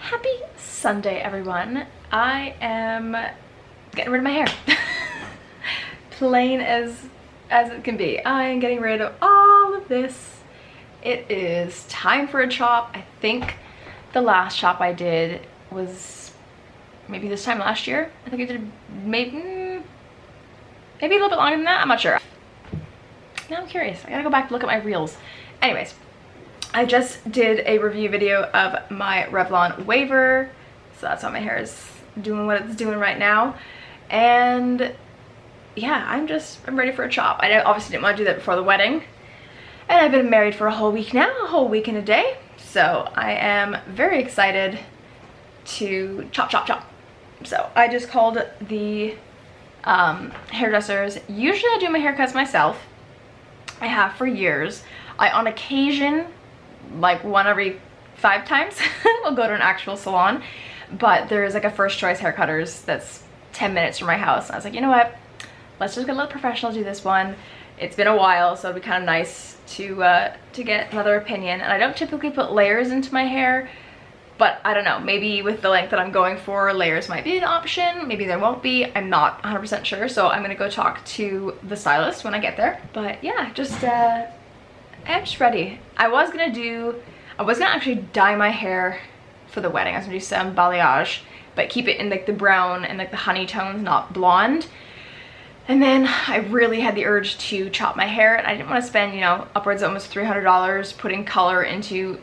Happy Sunday, everyone. I am getting rid of my hair. Plain as it can be. I am getting rid of all of this. It is time for a chop. I think the last chop I did was maybe this time last year. I think I did maybe a little bit longer than that. I'm not sure. Now I'm curious. I gotta go back and look at my reels. Anyways, I just did a review video of my Revlon Waver, so that's why my hair is doing what it's doing right now. And yeah, I'm ready for a chop. I obviously didn't want to do that before the wedding, and I've been married for a whole week now, a whole week and a day, so I am very excited to chop. So I just called the hairdressers. Usually I do my haircuts myself. I have for years. I on occasion, like one every 5 times, will go to an actual salon, but there's like a first choice hair cutters that's 10 minutes from my house. And I was like, you know what, let's just get a little professional, do this one. It's been a while, so it'd be kind of nice to get another opinion. And I don't typically put layers into my hair, but I don't know, maybe with the length that I'm going for, layers might be an option, maybe there won't be. I'm not 100% sure, so I'm gonna go talk to the stylist when I get there. But yeah, I'm just ready. I was gonna actually dye my hair for the wedding. I was gonna do some balayage, but keep it in like the brown and like the honey tones, not blonde. And then I really had the urge to chop my hair, and I didn't want to spend, you know, upwards of almost $300 putting color into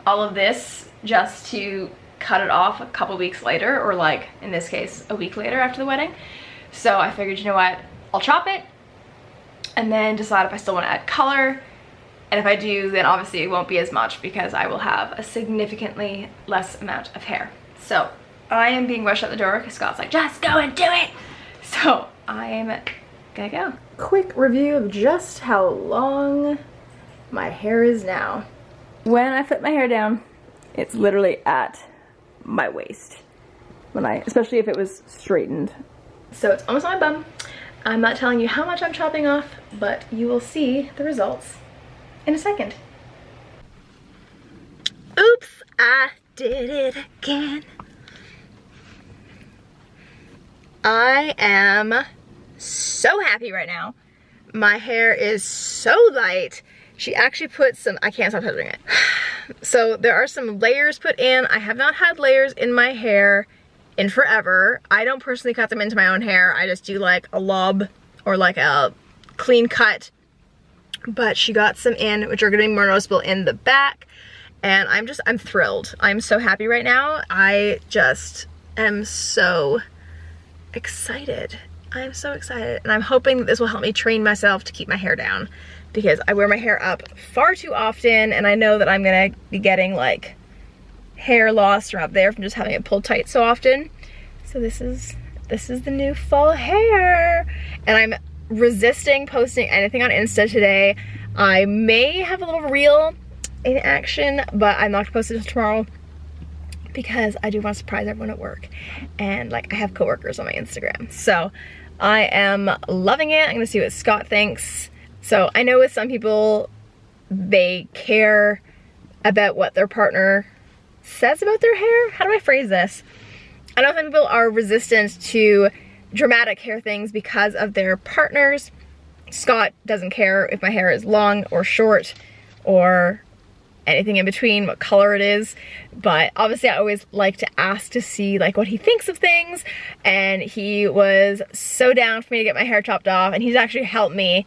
all of this just to cut it off a couple weeks later, or like in this case a week later after the wedding. So I figured, you know what, I'll chop it and then decide if I still want to add color. And if I do, then obviously it won't be as much because I will have a significantly less amount of hair. So I am being rushed out the door because Scott's like, just go and do it. So I am gonna go. Quick review of just how long my hair is now. When I flip my hair down, it's literally at my waist. Especially if it was straightened. So it's almost on my bum. I'm not telling you how much I'm chopping off, but you will see the results in a second. Oops, I did it again. I am so happy right now. My hair is so light. She actually put some, I can't stop touching it. So there are some layers put in. I have not had layers in my hair in forever. I don't personally cut them into my own hair. I just do like a lob or like a clean cut. But she got some in, which are gonna be more noticeable in the back. And I'm thrilled. I'm so happy right now. I just am so excited. I'm so excited. And I'm hoping that this will help me train myself to keep my hair down, because I wear my hair up far too often, and I know that I'm gonna be getting like hair loss around there from just having it pulled tight so often. So this is the new fall hair. And I'm resisting posting anything on Insta today. I may have a little reel in action, but I'm not gonna post it until tomorrow because I do want to surprise everyone at work, and like I have coworkers on my Instagram. So I am loving it. I'm gonna see what Scott thinks. So I know with some people, they care about what their partner says about their hair. How do I phrase this? I know some people are resistant to dramatic hair things because of their partners. Scott doesn't care if my hair is long or short or anything in between, what color it is. But obviously I always like to ask to see like what he thinks of things, and he was so down for me to get my hair chopped off, and he's actually helped me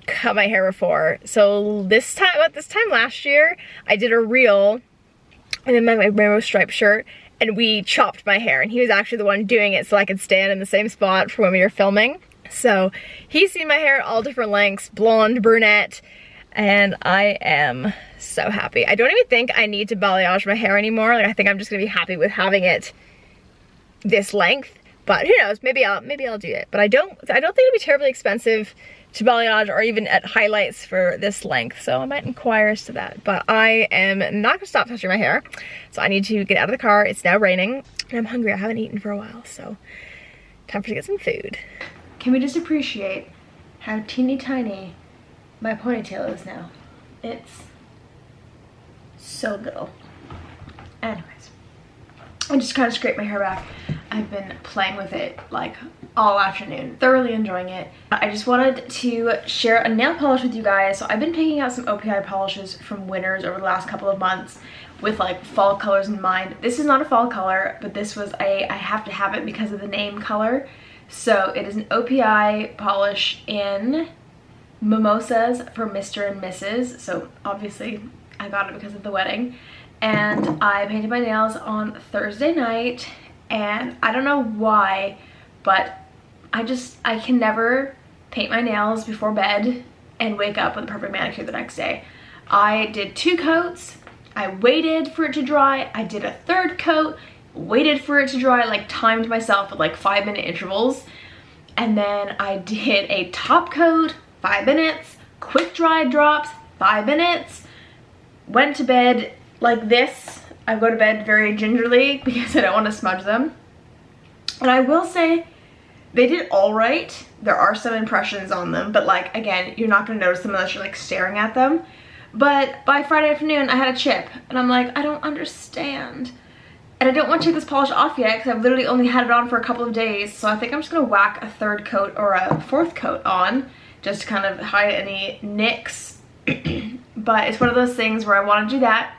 cut my hair before. So this time last year, I did a reel and then my rainbow striped shirt, and we chopped my hair, and he was actually the one doing it so I could stand in the same spot for when we were filming. So he's seen my hair at all different lengths, blonde, brunette, and I am so happy. I don't even think I need to balayage my hair anymore. Like, I think I'm just gonna be happy with having it this length, but who knows, maybe I'll do it. But I don't think it'd be terribly expensive to balayage or even at highlights for this length, so I might inquire as to that. But I am not gonna stop touching my hair, so I need to get out of the car. It's now raining and I'm hungry. I haven't eaten for a while, so time for to get some food. Can we just appreciate how teeny tiny my ponytail is now? It's so little. Anyways, and just kind of scrape my hair back. I've been playing with it like all afternoon, thoroughly enjoying it. I just wanted to share a nail polish with you guys. So I've been picking out some OPI polishes from Winners over the last couple of months with like fall colors in mind. This is not a fall color, but this was I have to have it because of the name color. So it is an OPI polish in Mimosas for Mr. and Mrs. So obviously I got it because of the wedding. And I painted my nails on Thursday night, and I don't know why, but I can never paint my nails before bed and wake up with a perfect manicure the next day. I did 2 coats, I waited for it to dry, I did a 3rd coat, waited for it to dry, like timed myself at like 5-minute intervals, and then I did a top coat, 5 minutes, quick dry drops, 5 minutes, went to bed like this. I go to bed very gingerly because I don't want to smudge them. And I will say they did all right. There are some impressions on them, but like, again, you're not going to notice them unless you're like staring at them. But by Friday afternoon, I had a chip, and I'm like, I don't understand. And I don't want to take this polish off yet because I've literally only had it on for a couple of days. So I think I'm just going to whack a 3rd coat or a 4th coat on just to kind of hide any nicks. But it's one of those things where I want to do that,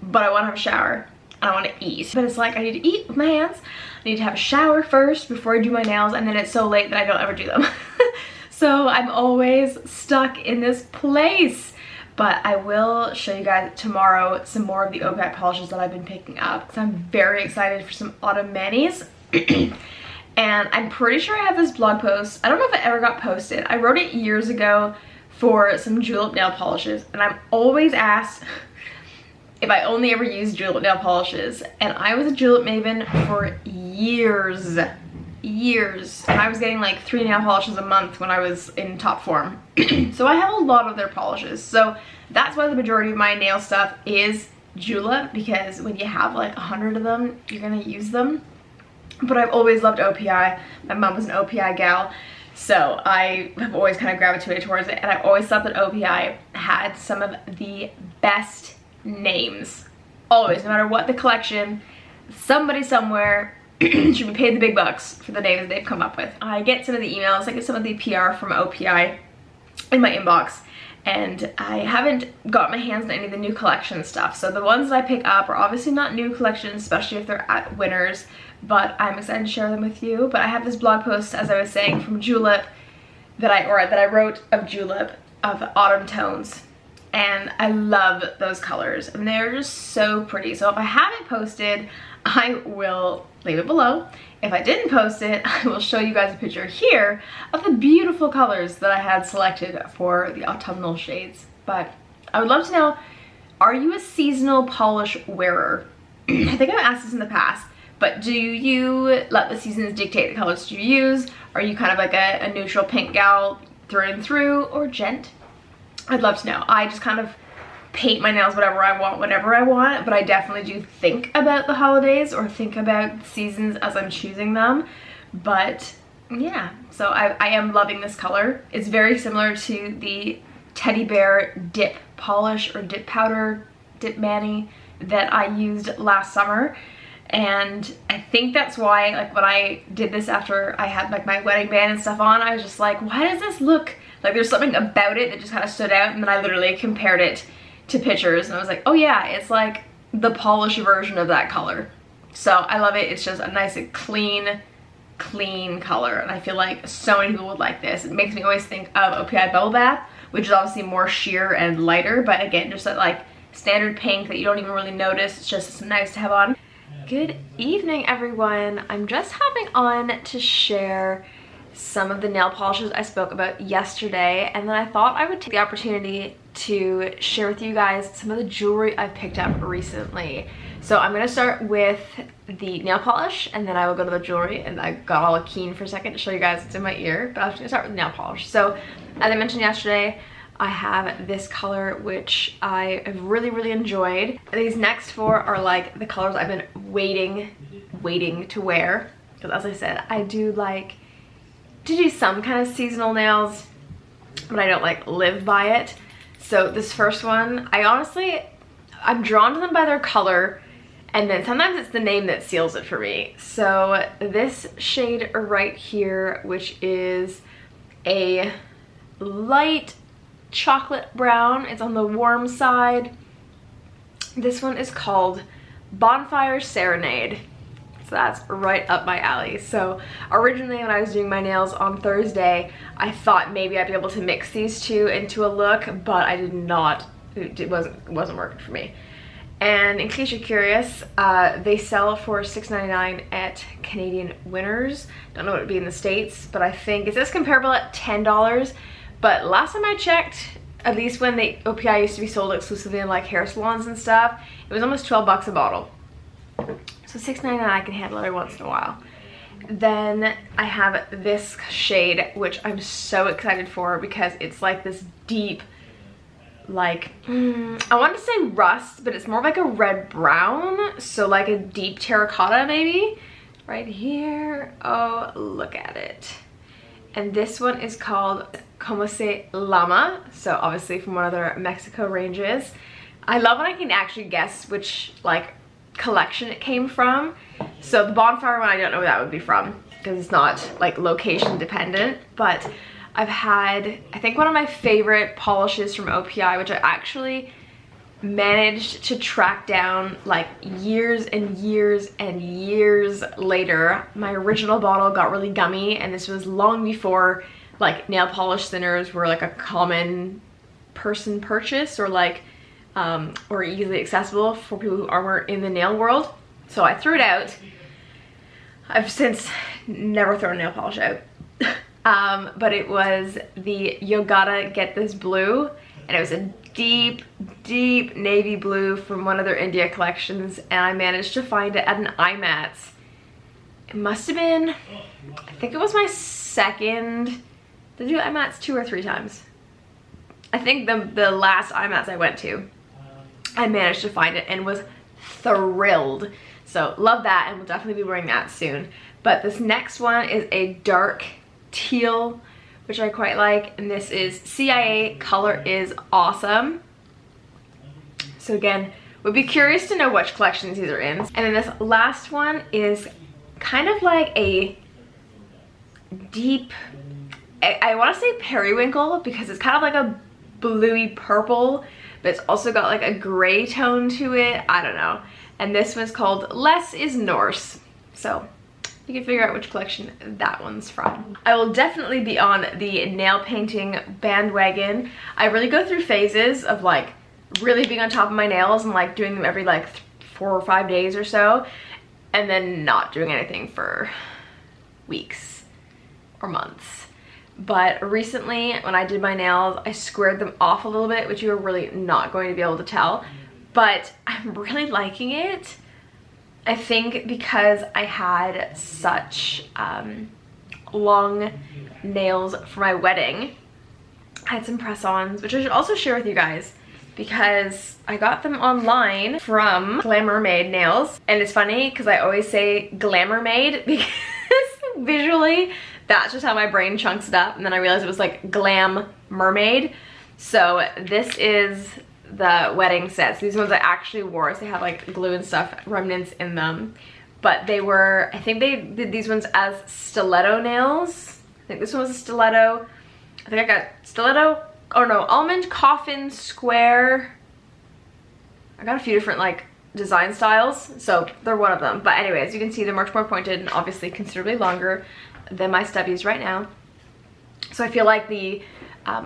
but I want to have a shower and I want to eat. But it's like, I need to eat with my hands, I need to have a shower first before I do my nails, and then it's so late that I don't ever do them. So I'm always stuck in this place. But I will show you guys tomorrow some more of the OPI polishes that I've been picking up because I'm very excited for some autumn manis. And I'm pretty sure I have this blog post. I don't know if it ever got posted. I wrote it years ago for some julep nail polishes, and I'm always asked if I only ever use julep nail polishes. And I was a julep maven for years. And I was getting like 3 nail polishes a month when I was in top form. So I have a lot of their polishes. So that's why the majority of my nail stuff is julep, because when you have like 100 of them, you're gonna use them. But I've always loved OPI. My mom was an OPI gal, so I have always kind of gravitated towards it. And I've always thought that OPI had some of the best names. Always, no matter what the collection, somebody somewhere should be paid the big bucks for the names they've come up with. I get some of the emails, I get some of the PR from OPI in my inbox, and I haven't got my hands on any of the new collection stuff. So the ones that I pick up are obviously not new collections, especially if they're at Winners, but I'm excited to share them with you. But I have this blog post, as I was saying, from Julep that I wrote of Julep, of autumn tones. And I love those colors, and they're just so pretty. So if I haven't posted, I will leave it below. If I didn't post it, I will show you guys a picture here of the beautiful colors that I had selected for the autumnal shades. But I would love to know, are you a seasonal polish wearer? I think I've asked this in the past, but do you let the seasons dictate the colors you use? Are you kind of like a neutral pink gal through and through, or gent? I'd love to know. I just kind of paint my nails whatever I want, whenever I want, but I definitely do think about the holidays or think about seasons as I'm choosing them. But yeah, so I am loving this color. It's very similar to the Teddy Bear dip polish or dip powder, dip mani that I used last summer. And I think that's why, like, when I did this after I had like my wedding band and stuff on, I was just like, why does this look like there's something about it that just kind of stood out? And then I literally compared it to pictures, and I was like, oh yeah, it's like the polish version of that color. So I love it. It's just a nice clean color, and I feel like so many people would like this. It makes me always think of OPI Bubble Bath, which is obviously more sheer and lighter, but again, just that like standard pink that you don't even really notice. It's nice to have on. Good evening, everyone. I'm just hopping on to share some of the nail polishes I spoke about yesterday, and then I thought I would take the opportunity to share with you guys some of the jewelry I've picked up recently. So I'm gonna start with the nail polish, and then I will go to the jewelry. And I got all keen for a second to show you guys what's in my ear, but I'm just gonna start with nail polish. So as I mentioned yesterday, I have this color which I have really enjoyed. These next 4 are like the colors I've been waiting to wear, because as I said, I do like to do some kind of seasonal nails, but I don't like live by it. So this first one, I'm drawn to them by their color And then sometimes it's the name that seals it for me. So this shade right here, which is a light chocolate brown, it's on the warm side. This one is called Bonfire Serenade. So that's right up my alley. So originally when I was doing my nails on Thursday, I thought maybe I'd be able to mix these two into a look, but I did not. It wasn't working for me. And in case you're curious, they sell for $6.99 at Canadian Winners. Don't know what it would be in the States, but I think it says comparable at $10. But last time I checked, at least when the OPI used to be sold exclusively in like hair salons and stuff, it was almost 12 bucks a bottle. So $6.99 I can handle every once in a while. Then I have this shade, which I'm so excited for because it's like this deep, like, I want to say rust, but it's more like a red brown, so like a deep terracotta maybe. Right here, oh, look at it. And this one is called Como se llama, so obviously from one of their Mexico ranges. I love when I can actually guess which like collection it came from. So the Bonfire one, I don't know where that would be from because it's not like location dependent, but I've had, I think one of my favorite polishes from OPI, which I actually managed to track down like years and years and years later. My original bottle got really gummy, and this was long before like nail polish thinners were like a common person purchase or like or easily accessible for people who aren't in the nail world. So I threw it out. I've since never thrown nail polish out. But it was the You Gotta Get This Blue, and it was a deep, deep navy blue from one of their India collections, and I managed to find it at an IMATS. It must have been, I think it was my second, did I do IMATS 2 or 3 times? I think the last IMATS I went to, I managed to find it and was thrilled. So love that, and we'll definitely be wearing that soon. But this next one is a dark teal, which I quite like, and this is CIA Color Is Awesome. So again, would be curious to know which collections these are in. And then this last one is kind of like a deep, I want to say periwinkle because it's kind of like a bluey purple, but it's also got like a gray tone to it. I don't know. And this one's called Less is Norse. So you can figure out which collection that one's from. I will definitely be on the nail painting bandwagon. I really go through phases of like really being on top of my nails and like doing them every like 4 or 5 days or so, and then not doing anything for weeks or months. But recently when I did my nails, I squared them off a little bit, which you are really not going to be able to tell, but I'm really liking it. I think because I had such long nails for my wedding, I had some press-ons, which I should also share with you guys because I got them online from Glamour Made Nails. And it's funny because I always say Glamour Made because visually that's just how my brain chunks it up, and then I realized it was like Glam Mermaid. So this is the wedding sets. These ones I actually wore, so they have like glue and stuff remnants in them, but they were, I think they did these ones as stiletto nails. I think this one was a stiletto. I think I got stiletto, oh no, almond, coffin, square. I got a few different like design styles, so they're one of them. But anyways, you can see they're much more pointed and obviously considerably longer than my stubbies right now. So I feel like the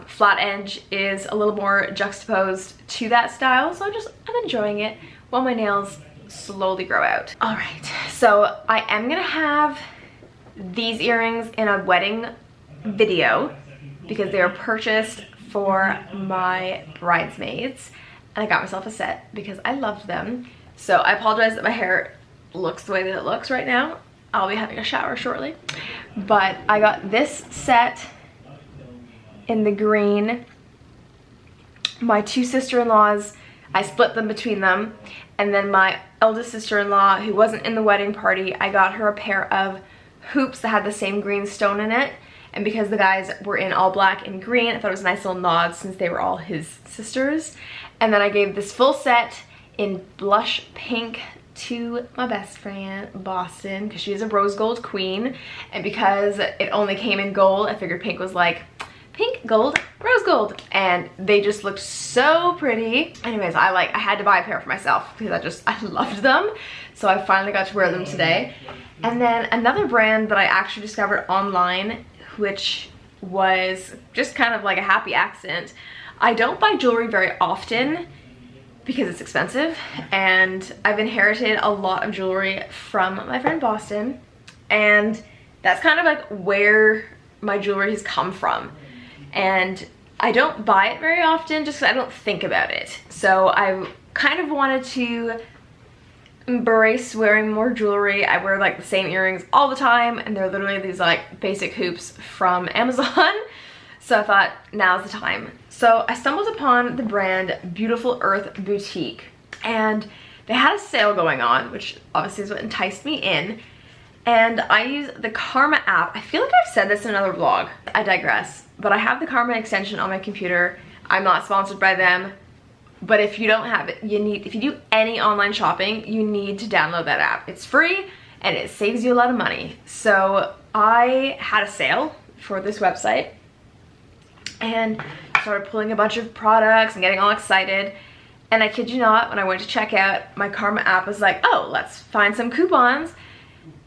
flat edge is a little more juxtaposed to that style, so I'm enjoying it while my nails slowly grow out. All right, so I am gonna have these earrings in a wedding video because they were purchased for my bridesmaids, and I got myself a set because I loved them. So I apologize that my hair looks the way that it looks right now. I'll be having a shower shortly, but I got this set in the green. My 2 sister-in-laws, I split them between them, and then my eldest sister-in-law, who wasn't in the wedding party, I got her a pair of hoops that had the same green stone in it, and because the guys were in all black and green, I thought it was a nice little nod since they were all his sisters. And then I gave this full set in blush pink to my best friend, Boston, because she's a rose gold queen. And because it only came in gold, I figured pink was like, pink, gold, rose gold. And they just looked so pretty. Anyways, I had to buy a pair for myself because I loved them. So I finally got to wear them today. And then another brand that I actually discovered online, which was just kind of like a happy accident. I don't buy jewelry very often because it's expensive, and I've inherited a lot of jewelry from my friend Boston, and that's kind of like where my jewelry has come from. And I don't buy it very often just because I don't think about it. So I kind of wanted to embrace wearing more jewelry. I wear like the same earrings all the time, and they're literally these like basic hoops from Amazon. So I thought, now's the time. So I stumbled upon the brand Beautiful Earth Boutique, and they had a sale going on, which obviously is what enticed me in. And I use the Karma app. I feel like I've said this in another vlog. I digress. But I have the Karma extension on my computer. I'm not sponsored by them. But if you don't have it, if you do any online shopping, you need to download that app. It's free and it saves you a lot of money. So I had a sale for this website and started pulling a bunch of products and getting all excited. And I kid you not, when I went to check out, my Karma app was like, oh, let's find some coupons.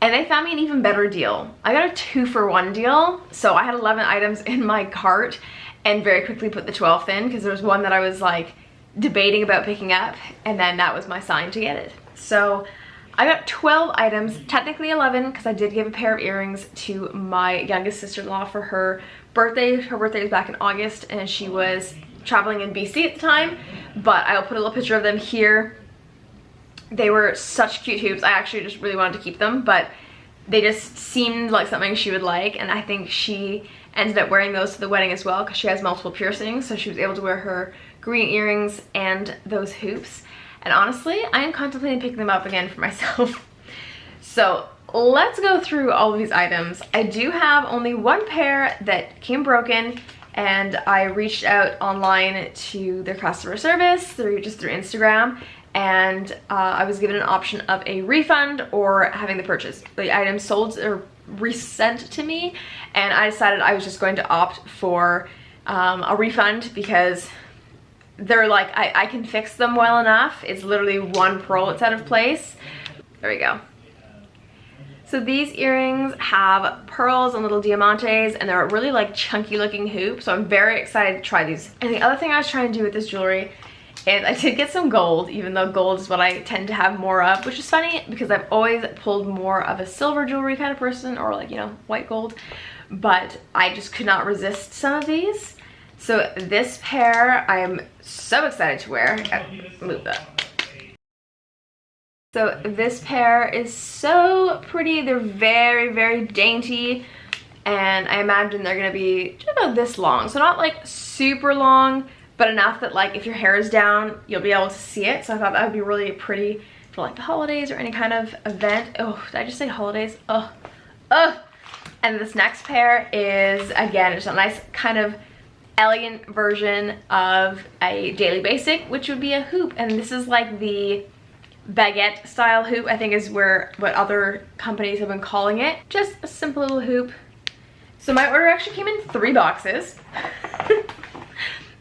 And they found me an even better deal. I got a 2-for-1 deal. So I had 11 items in my cart and very quickly put the 12th in because there was one that I was like debating about picking up, and then that was my sign to get it. So I got 12 items, technically 11 because I did give a pair of earrings to my youngest sister-in-law for her birthday. Her birthday was back in August and she was traveling in BC at the time, but I'll put a little picture of them here. They were such cute hoops. I actually just really wanted to keep them, but they just seemed like something she would like, and I think she ended up wearing those to the wedding as well because she has multiple piercings, so she was able to wear her green earrings and those hoops. And honestly, I am contemplating picking them up again for myself. So let's go through all of these items. I do have only one pair that came broken, and I reached out online to their customer service just through Instagram, and I was given an option of a refund or having the item sold or resent to me, and I decided I was just going to opt for a refund because they're like, I can fix them well enough. It's literally one pearl that's out of place. There we go. So these earrings have pearls and little diamantes, and they're a really like chunky looking hoop, so I'm very excited to try these. And the other thing I was trying to do with this jewelry is I did get some gold, even though gold is what I tend to have more of, which is funny because I've always pulled more of a silver jewelry kind of person, or like, you know, white gold, but I just could not resist some of these. So this pair I am so excited to wear. Move that. So this pair is so pretty. They're very, very dainty, and I imagine they're gonna be just about this long. So not like super long, but enough that like if your hair is down, you'll be able to see it. So I thought that would be really pretty for like the holidays or any kind of event. Oh, did I just say holidays? Oh, oh. And this next pair is, again, just a nice kind of elegant version of a daily basic, which would be a hoop. And this is like the baguette style hoop, I think is what other companies have been calling it. Just a simple little hoop. So my order actually came in 3 boxes.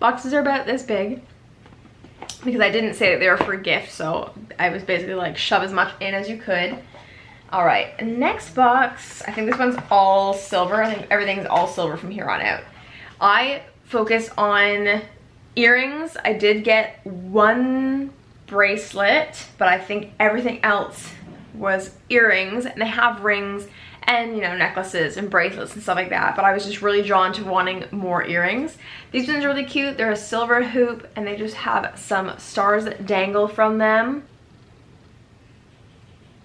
Boxes are about this big because I didn't say that they were for a gift, so I was basically like, shove as much in as you could. All right, next box. I think this one's all silver. I think everything's all silver from here on out. I focus on earrings. I did get 1 bracelet, but I think everything else was earrings, and they have rings and, you know, necklaces and bracelets and stuff like that, but I was just really drawn to wanting more earrings. These ones are really cute. They're a silver hoop, and they just have some stars that dangle from them.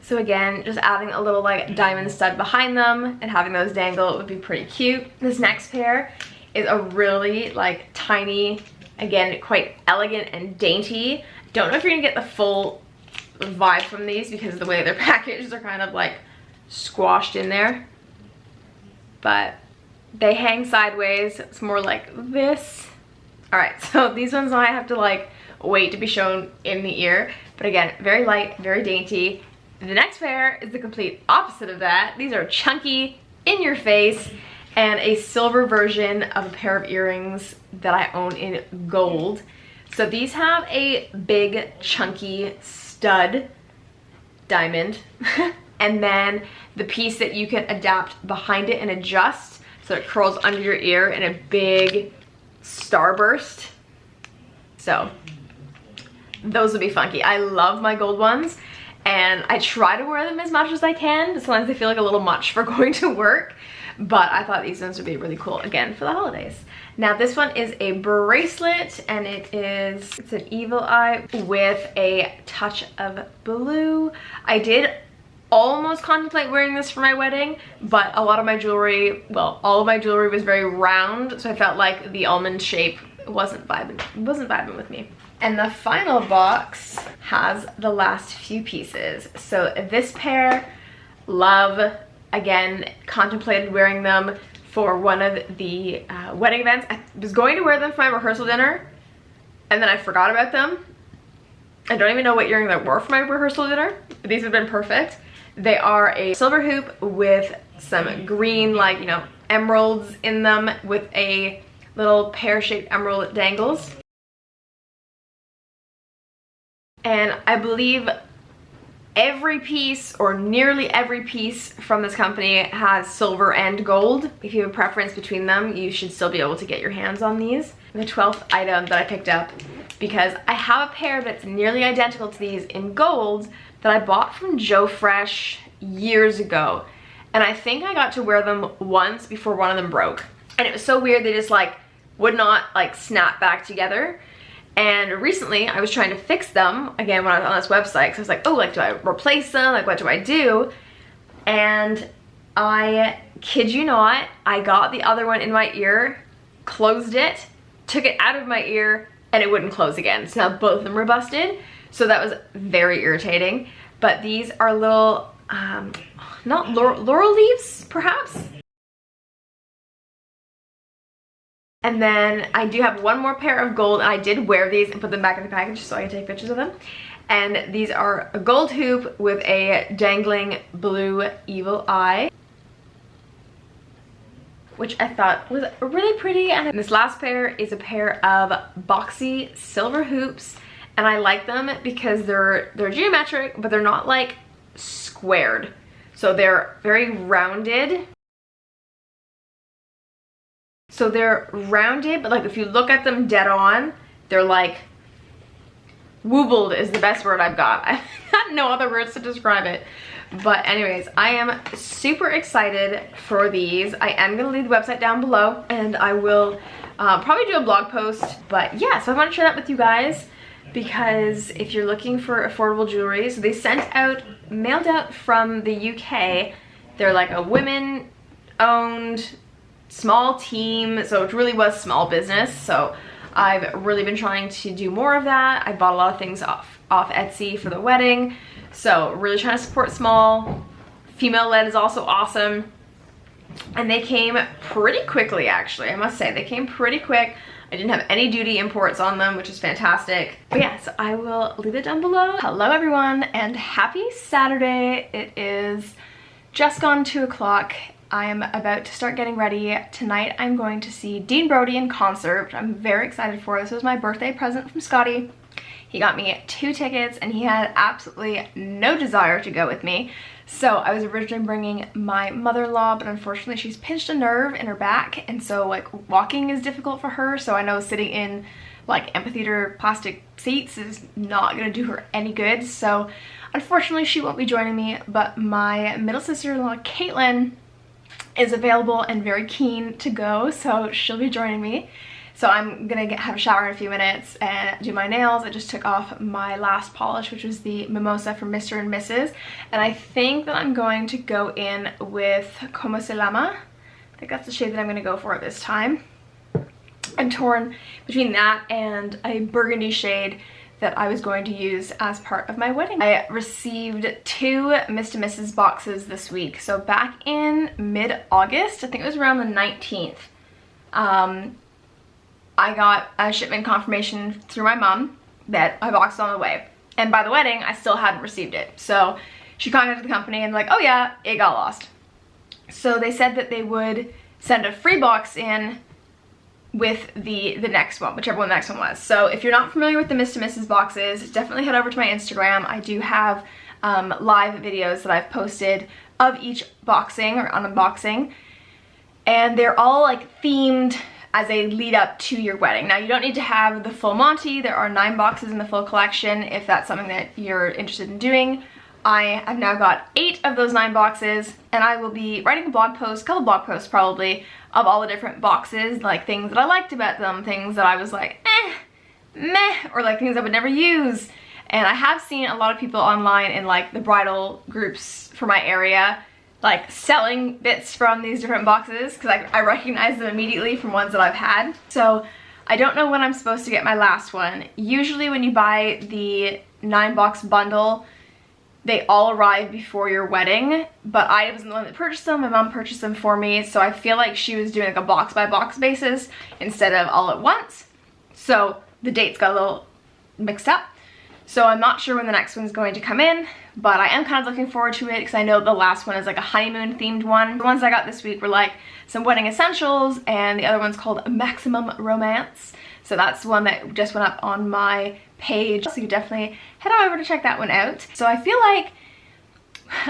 So again, just adding a little like diamond stud behind them and having those dangle would be pretty cute. This next pair is a really like tiny, again, quite elegant and dainty. Don't know if you're gonna get the full vibe from these because of the way they're packaged. They're kind of like squashed in there, but they hang sideways. It's more like this. All right, so these ones I have to like wait to be shown in the ear. But again, very light, very dainty. The next pair is the complete opposite of that. These are chunky, in your face, and a silver version of a pair of earrings that I own in gold. So these have a big, chunky stud diamond. And then the piece that you can adapt behind it and adjust so it curls under your ear in a big starburst. So those would be funky. I love my gold ones and I try to wear them as much as I can. Sometimes they feel like a little much for going to work, but I thought these ones would be really cool again for the holidays. Now this one is a bracelet and it's an evil eye with a touch of blue. I did almost contemplate wearing this for my wedding, but a lot of my jewelry, well, all of my jewelry was very round, so I felt like the almond shape wasn't vibing with me. And the final box has the last few pieces. So this pair, love, again, contemplated wearing them for one of the wedding events. I was going to wear them for my rehearsal dinner, and then I forgot about them. I don't even know what earring they were for my rehearsal dinner. These have been perfect. They are a silver hoop with some green, like, you know, emeralds in them with a little pear-shaped emerald that dangles. And I believe every piece, or nearly every piece from this company, has silver and gold. If you have a preference between them, you should still be able to get your hands on these. The 12th item that I picked up, because I have a pair that's nearly identical to these in gold that I bought from Joe Fresh years ago. And I think I got to wear them once before one of them broke. And it was so weird, they just like would not like snap back together. And recently I was trying to fix them again when I was on this website, because I was like, oh, like, do I replace them? Like, what do I do? And I kid you not, I got the other one in my ear, closed it, took it out of my ear, and it wouldn't close again. So now both of them were busted. So that was very irritating. But these are little, not laurel leaves, perhaps? And then I do have one more pair of gold, and I did wear these and put them back in the package so I could take pictures of them. And these are a gold hoop with a dangling blue evil eye, which I thought was really pretty. And this last pair is a pair of boxy silver hoops, and I like them because they're geometric, but they're not like squared. So they're very rounded. So they're rounded, but like if you look at them dead on, they're like woobled is the best word I've got. I've got no other words to describe it. But anyways, I am super excited for these. I am gonna leave the website down below, and I will probably do a blog post. But yeah, so I want to share that with you guys, because if you're looking for affordable jewelry, so they sent out, mailed out from the UK. They're like a women-owned small team, so it really was small business. So I've really been trying to do more of that. I bought a lot of things off Etsy for the wedding, so really trying to support small. Female-led is also awesome, and they came pretty quickly, actually. I must say, they came pretty quick. I didn't have any duty imports on them, which is fantastic. But yeah, so I will leave it down below. Hello everyone, and happy Saturday. It is just gone 2 o'clock. I am about to start getting ready. Tonight I'm going to see Dean Brody in concert, which I'm very excited for. This was my birthday present from Scotty. He got me 2 tickets, and he had absolutely no desire to go with me. So I was originally bringing my mother-in-law, but unfortunately she's pinched a nerve in her back, and so like walking is difficult for her. So I know sitting in like amphitheater plastic seats is not gonna do her any good. So unfortunately she won't be joining me, but my middle sister-in-law Caitlin is available and very keen to go, so she'll be joining me. So I'm gonna have a shower in a few minutes and do my nails. I just took off my last polish, which was the Mimosa from Mr. and Mrs. And I think that I'm going to go in with Como se llama. I think that's the shade that I'm gonna go for this time. I'm torn between that and a burgundy shade that I was going to use as part of my wedding. I received 2 Mr. and Mrs. boxes this week. So back in mid-August, I think it was around the 19th, I got a shipment confirmation through my mom that my box is on the way. And by the wedding, I still hadn't received it. So she contacted the company and like, oh yeah, it got lost. So they said that they would send a free box in with the next one, whichever one the next one was. So if you're not familiar with the Miss to Mrs. boxes, definitely head over to my Instagram. I do have live videos that I've posted of each boxing or unboxing, and they're all like themed as a lead up to your wedding. Now you don't need to have the full Monty. There are 9 boxes in the full collection if that's something that you're interested in doing. I have now got 8 of those 9 boxes, and I will be writing a blog post, a couple blog posts probably, of all the different boxes, like things that I liked about them, things that I was like, meh, or like things I would never use. And I have seen a lot of people online in like the bridal groups for my area, like selling bits from these different boxes, because I recognize them immediately from ones that I've had. So I don't know when I'm supposed to get my last one. Usually when you buy the 9-box bundle, they all arrive before your wedding, but I wasn't the one that purchased them. My mom purchased them for me, so I feel like she was doing like a box by box basis instead of all at once. So the dates got a little mixed up. So I'm not sure when the next one's going to come in, but I am kind of looking forward to it because I know the last one is like a honeymoon themed one. The ones I got this week were like some wedding essentials, and the other one's called Maximum Romance. So that's one that just went up on my page, so you definitely head on over to check that one out. So I feel like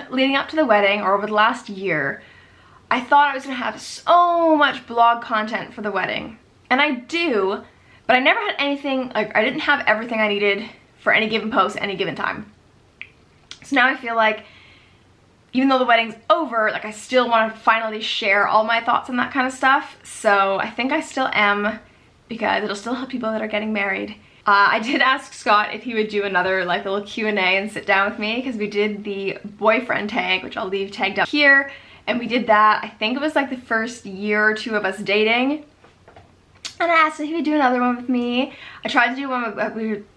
leading up to the wedding, or over the last year, I thought I was gonna have so much blog content for the wedding, and I do, but I never had anything, like I didn't have everything I needed for any given post at any given time. So now I feel like even though the wedding's over, like I still want to finally share all my thoughts on that kind of stuff. So I think I still am, because it'll still help people that are getting married. I did ask Scott if he would do another like little Q&A and sit down with me, because we did the boyfriend tag, which I'll leave tagged up here, and we did that, I think it was like the first year or 2 of us dating, and I asked if he would do another one with me. I tried to do one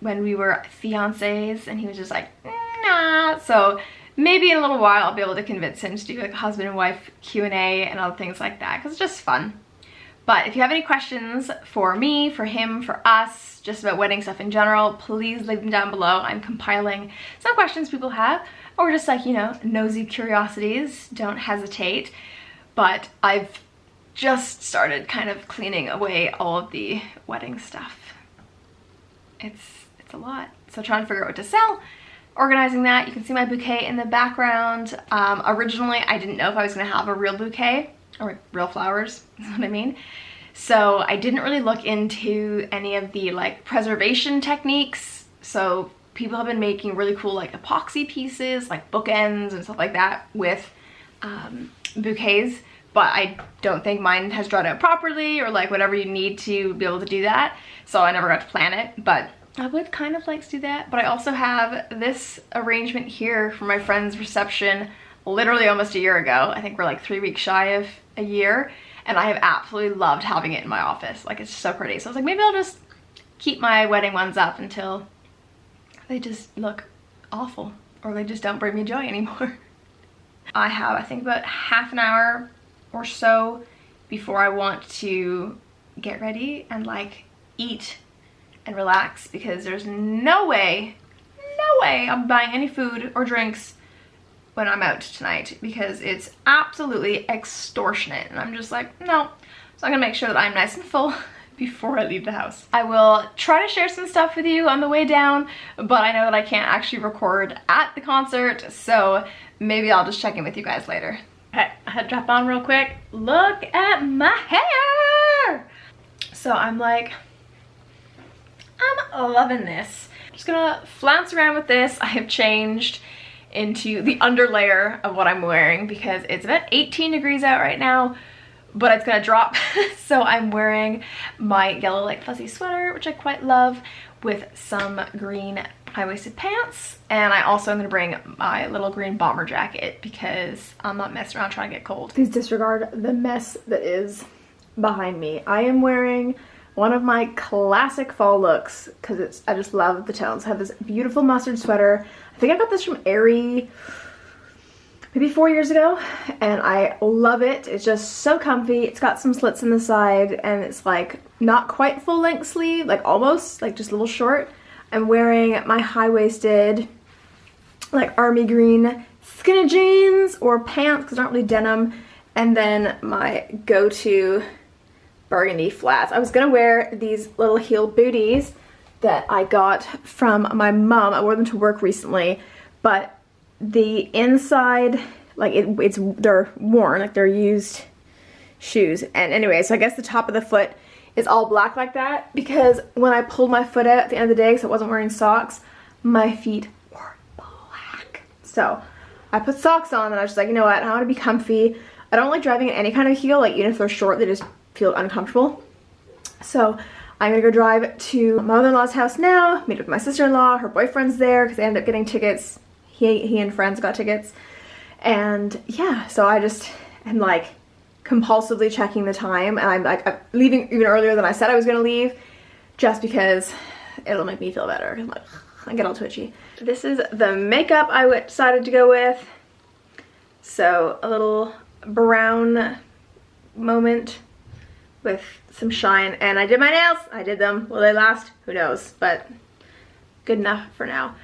when we were fiancés, and he was just like, nah. So maybe in a little while I'll be able to convince him to do like a husband and wife Q&A and other things like that, because it's just fun. But if you have any questions for me, for him, for us, just about wedding stuff in general, please leave them down below. I'm compiling some questions people have, or just like, you know, nosy curiosities. Don't hesitate. But I've just started kind of cleaning away all of the wedding stuff. It's a lot. So trying to figure out what to sell, organizing that. You can see my bouquet in the background. Originally, I didn't know if I was gonna have a real bouquet, or real flowers, is what I mean. So I didn't really look into any of the like preservation techniques. So people have been making really cool like epoxy pieces, like bookends and stuff like that with bouquets, but I don't think mine has dried out properly, or like whatever you need to be able to do that. So I never got to plan it, but I would kind of like to do that. But I also have this arrangement here for my friend's reception literally almost a year ago. I think we're like 3 weeks shy of a year, and I have absolutely loved having it in my office. Like, it's so pretty. So I was like, maybe I'll just keep my wedding ones up until they just look awful, or they just don't bring me joy anymore. I have, I think, about half an hour or so before I want to get ready and like eat and relax, because there's no way I'm buying any food or drinks when I'm out tonight, because it's absolutely extortionate, and I'm just like, no. So I'm gonna make sure that I'm nice and full before I leave the house. I will try to share some stuff with you on the way down, but I know that I can't actually record at the concert, so maybe I'll just check in with you guys later. Okay, I had to drop on real quick. Look at my hair! So I'm like, I'm loving this. I'm just gonna flounce around with this. I have changed into the underlayer of what I'm wearing because it's about 18 degrees out right now, but it's gonna drop. So I'm wearing my yellow like fuzzy sweater, which I quite love, with some green high-waisted pants, and I also am gonna bring my little green bomber jacket because I'm not messing around trying to get cold. Please disregard the mess that is behind me. I am wearing one of my classic fall looks because I just love the tones. I have this beautiful mustard sweater. I think I got this from Aerie maybe 4 years ago, and I love it. It's just so comfy. It's got some slits in the side, and it's like not quite full length sleeve, like almost, like just a little short. I'm wearing my high-waisted, like army green skinny jeans or pants, because they're not really denim, and then my go-to burgundy flats. I was gonna wear these little heel booties that I got from my mom. I wore them to work recently, but the inside, like they're worn, like they're used shoes. And anyway, so I guess the top of the foot is all black like that, because when I pulled my foot out at the end of the day, because I wasn't wearing socks, my feet were black. So I put socks on and I was just like, you know what, I want to be comfy. I don't like driving in any kind of heel, like even if they're short, they just feel uncomfortable. So I'm gonna go drive to my mother-in-law's house now, meet up with my sister-in-law. Her boyfriend's there because they ended up getting tickets. He and friends got tickets. And yeah, so I just am like compulsively checking the time, and I'm leaving even earlier than I said I was gonna leave, just because it'll make me feel better. I'm like, I get all twitchy. This is the makeup I decided to go with. So a little brown moment with some shine, and I did my nails. I did them. Will they last? Who knows, but good enough for now.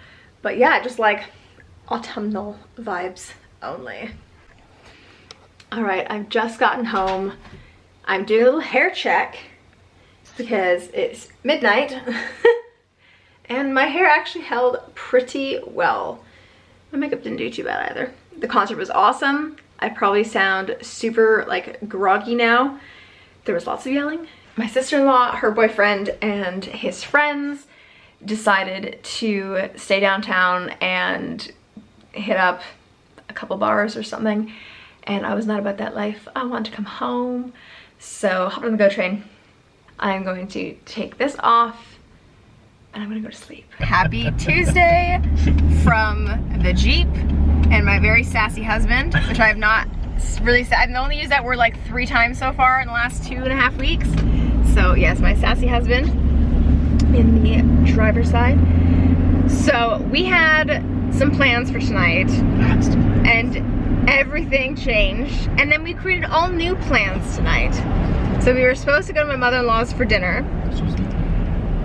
But yeah, just like autumnal vibes only. All right, I've just gotten home. I'm doing a little hair check because it's midnight and my hair actually held pretty well. My makeup didn't do too bad either. The concert was awesome. I probably sound super like groggy now. There was lots of yelling. My sister-in-law, her boyfriend, and his friends decided to stay downtown and hit up a couple bars or something. And I was not about that life. I wanted to come home. So hopped on the GO train. I'm going to take this off and I'm gonna go to sleep. Happy Tuesday from the Jeep and my very sassy husband, which I have not really said. I've only used that word like 3 times so far in the last 2.5 weeks. So yes, my sassy husband in the driver's side. So we had some plans for tonight and everything changed, and then we created all new plans tonight. So we were supposed to go to my mother-in-law's for dinner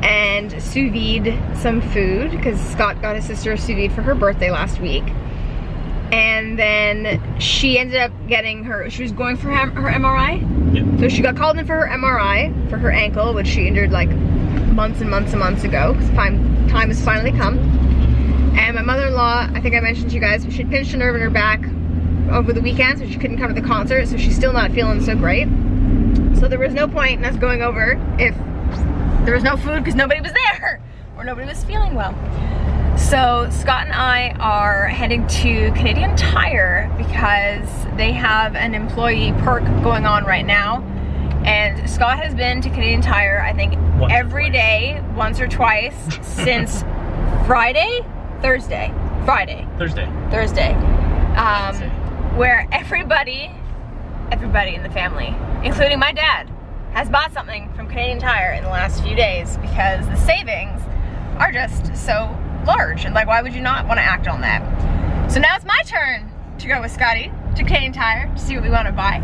and sous vide some food, because Scott got his sister a sous vide for her birthday last week. And then she ended up getting she was going for her MRI. Yep. So she got called in for her MRI for her ankle, which she injured like months and months and months ago. Time has finally come. And my mother-in-law, I think I mentioned to you guys, she'd pinched a nerve in her back over the weekend, so she couldn't come to the concert, so she's still not feeling so great. So there was no point in us going over if there was no food, because nobody was there or nobody was feeling well. So Scott and I are heading to Canadian Tire because they have an employee perk going on right now. And Scott has been to Canadian Tire, I think, every day, once or twice, since Thursday, where everybody in the family, including my dad, has bought something from Canadian Tire in the last few days, because the savings are just so large, and like, why would you not want to act on that? So now it's my turn to go with Scotty to Canadian Tire to see what we want to buy.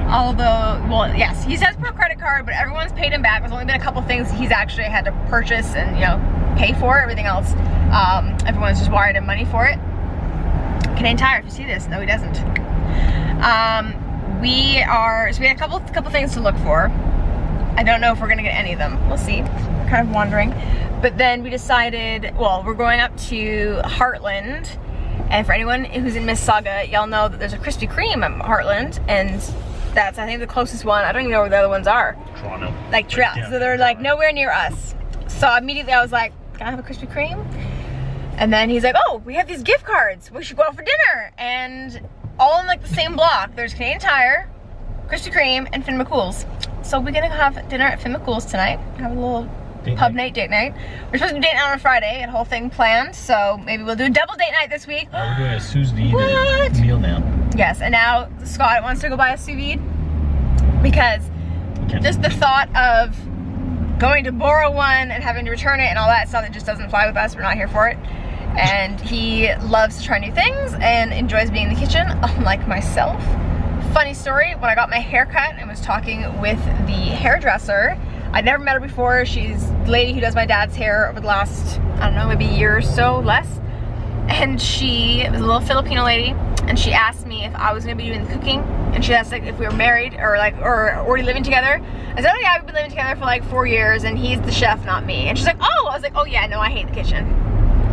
Although, well, yes, he says per credit card, but everyone's paid him back. There's only been a couple things he's actually had to purchase and, you know, pay for. Everything else, everyone's just wired him money for it. Canadian Tire, if you see this, no, he doesn't. So we had a couple things to look for. I don't know if we're gonna get any of them. We'll see. We're kind of wondering. But then we decided, well, we're going up to Heartland. And for anyone who's in Mississauga, y'all know that there's a Krispy Kreme at Heartland, and that's, I think, the closest one. I don't even know where the other ones are. Toronto. Like, yeah, so they're like nowhere near us. So immediately I was like, can I have a Krispy Kreme? And then he's like, oh, we have these gift cards. We should go out for dinner. And all in like the same block, there's Canadian Tire, Krispy Kreme, and Finn McCool's. So we're gonna have dinner at Finn McCool's tonight. Have a little date night. We're supposed to be dating out on Friday, a whole thing planned. So maybe we'll do a double date night this week. We're doing a sous vide meal now. Yes, and now Scott wants to go buy a sous vide because just the thought of going to borrow one and having to return it and all that stuff, that just doesn't fly with us. We're not here for it. And he loves to try new things and enjoys being in the kitchen, unlike myself. Funny story, when I got my hair cut and was talking with the hairdresser, I'd never met her before. She's the lady who does my dad's hair over the last, I don't know, maybe a year or so, less. And she was a little Filipino lady, and she asked me if I was gonna be doing the cooking, and she asked like if we were married or already living together. I said, oh yeah, we've been living together for like 4 years, and he's the chef, not me. And she's like, oh, I was like, oh yeah, no, I hate the kitchen.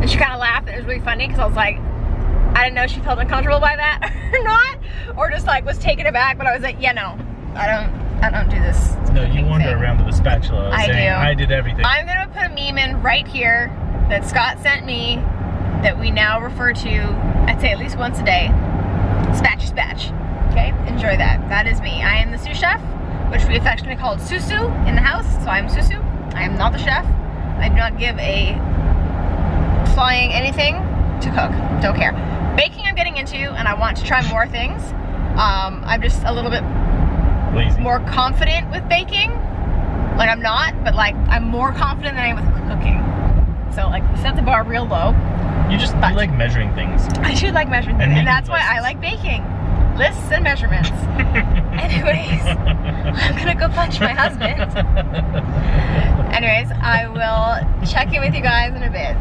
And she kind of laughed, and it was really funny because I was like, I didn't know if she felt uncomfortable by that or not, or just like was taken aback. But I was like, yeah, no, I don't do this. No, you wander around with a spatula saying, I did everything. I'm gonna put a meme in right here that Scott sent me that we now refer to, I'd say at least once a day. Spatchy spatch. Okay, enjoy that. That is me. I am the sous chef, which we affectionately called Susu in the house. So I'm Susu. I am not the chef. I do not give a flying anything to cook. Don't care. Baking I'm getting into, and I want to try more things. I'm just a little bit lazy, more confident with baking. Like I'm not, but like I'm more confident than I am with cooking. So like we set the bar real low. You like measuring things. I do like measuring things, and that's why I like baking. Lists and measurements. Anyways, I'm gonna go punch my husband. Anyways, I will check in with you guys in a bit.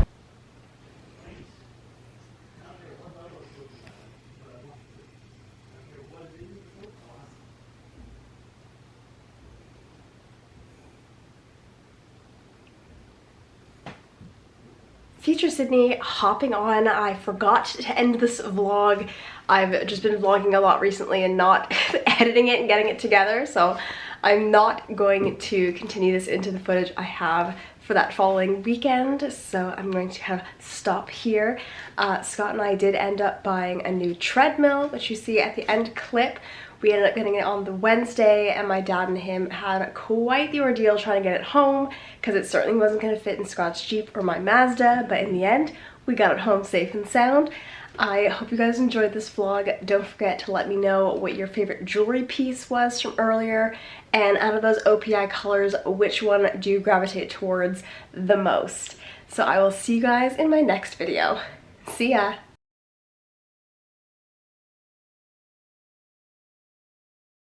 Future Sydney hopping on. I forgot to end this vlog. I've just been vlogging a lot recently and not editing it and getting it together, so I'm not going to continue this into the footage I have for that following weekend, so I'm going to kind of stop here. Scott and I did end up buying a new treadmill, which you see at the end clip. We ended up getting it on the Wednesday, and my dad and him had quite the ordeal trying to get it home because it certainly wasn't going to fit in Scott's Jeep or my Mazda, but in the end, we got it home safe and sound. I hope you guys enjoyed this vlog. Don't forget to let me know what your favorite jewelry piece was from earlier, and out of those OPI colors, which one do you gravitate towards the most? So I will see you guys in my next video. See ya!